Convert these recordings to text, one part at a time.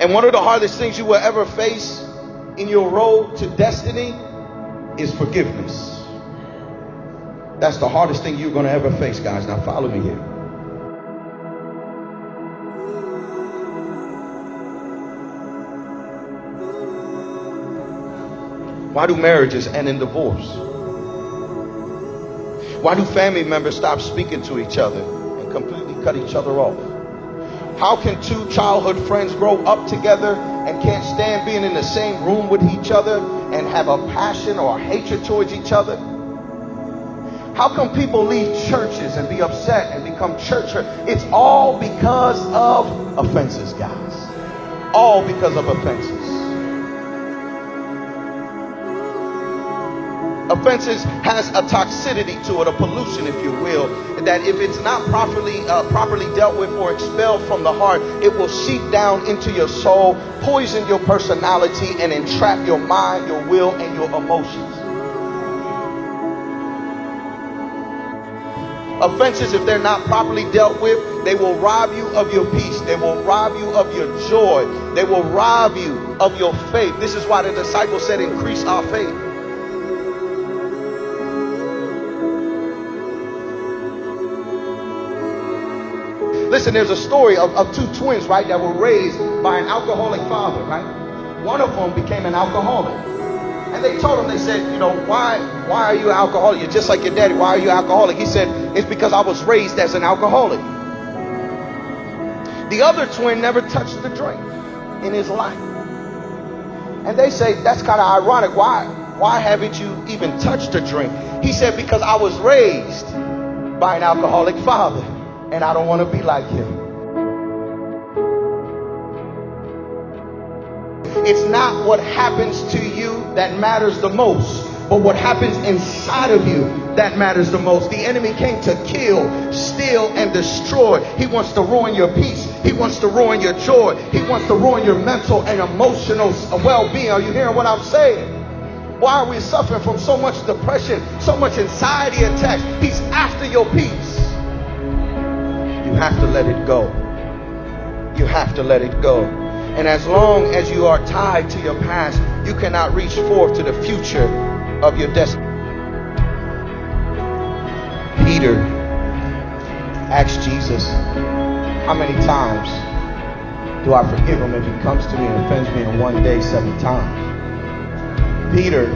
And one of the hardest things you will ever face in your road to destiny is forgiveness. That's the hardest thing you're going to ever face, guys. Now follow me here. Why do marriages end in divorce? Why do family members stop speaking to each other and completely cut each other off? How can two childhood friends grow up together and can't stand being in the same room with each other and have a passion or a hatred towards each other? How come people leave churches and be upset and become church hurt? It's all because of offenses, guys. All because of offenses. Offenses has a toxicity to it, a pollution, if you will, that if it's not properly dealt with or expelled from the heart, it will seep down into your soul, poison your personality, and entrap your mind, your will, and your emotions. Offenses, if they're not properly dealt with, they will rob you of your peace. They will rob you of your joy. They will rob you of your faith. This is why the disciples said, increase our faith. Listen, there's a story of two twins, right, that were raised by an alcoholic father, right? One of them became an alcoholic. And they told him, they said, you know, why are you an alcoholic? You're just like your daddy. Why are you alcoholic? He said, it's because I was raised as an alcoholic. The other twin never touched the drink in his life. And they say, that's kind of ironic. Why haven't you even touched a drink? He said, because I was raised by an alcoholic father. And I don't want to be like him. It's not what happens to you that matters the most, but what happens inside of you that matters the most. The enemy came to kill, steal, and destroy. He wants to ruin your peace. He wants to ruin your joy. He wants to ruin your mental and emotional well-being. Are you hearing what I'm saying? Why are we suffering from so much depression, so much anxiety attacks? He's after your peace. You have to let it go. You have to let it go. And as long as you are tied to your past, you cannot reach forth to the future of your destiny. Peter asked Jesus, how many times do I forgive him if he comes to me and offends me in one day 7 times? Peter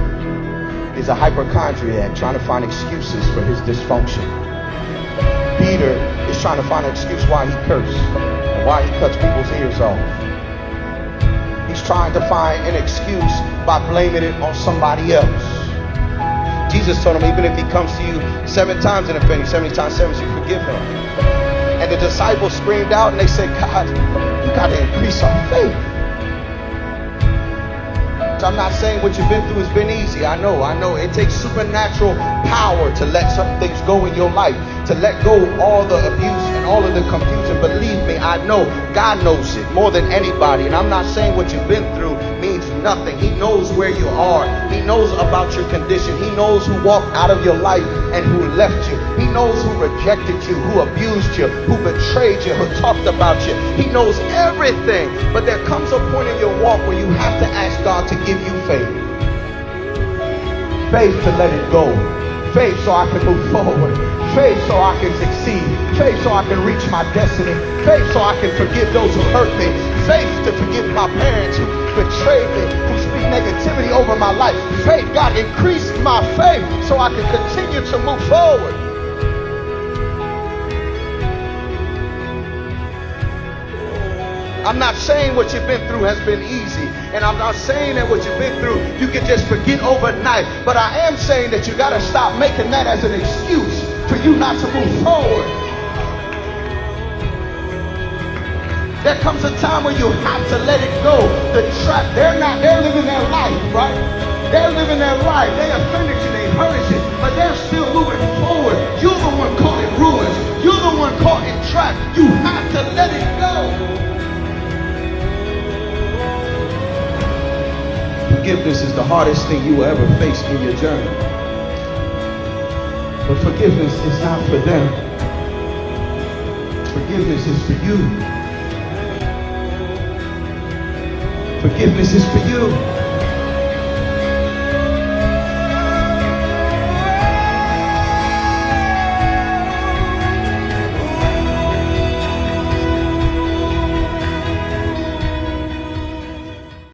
is a hypochondriac trying to find excuses for his dysfunction. Peter is trying to find an excuse why he cursed and why he cuts people's ears off. He's trying to find an excuse by blaming it on somebody else. Jesus told him, even if he comes to you 7 times and offend you, 70 times 7, you forgive him. And the disciples screamed out and they said, God, you got to increase our faith. I'm not saying what you've been through has been easy. I know. It takes supernatural power to let some things go in your life, to let go of all the abuse and all of the confusion. Believe me, I know God knows it more than anybody. And I'm not saying what you've been through means nothing. He knows where you are. He knows about your condition. He knows who walked out of your life and who left you. He knows who rejected you, who abused you, who betrayed you, who talked about you. He knows everything. But there comes a point in your walk where you have to ask God to give you faith. Faith to let it go. Faith so I can move forward. Faith so I can succeed. Faith so I can reach my destiny. Faith so I can forgive those who hurt me. Faith to forgive my parents who betrayed me, who speak negativity over my life. Faith, God, increase my faith so I can continue to move forward. I'm not saying what you've been through has been easy. And I'm not saying that what you've been through you can just forget overnight. But I am saying that you got to stop making that as an excuse for you not to move forward. There comes a time where you have to let it go. The trap, they're living their life, right? They're living their life. They offended you, they hurt you, but they're still moving forward. You're the one caught in ruins. You're the one caught in trap. You have to let it go. Forgiveness is the hardest thing you will ever face in your journey. But forgiveness is not for them. Forgiveness is for you. Forgiveness is for you.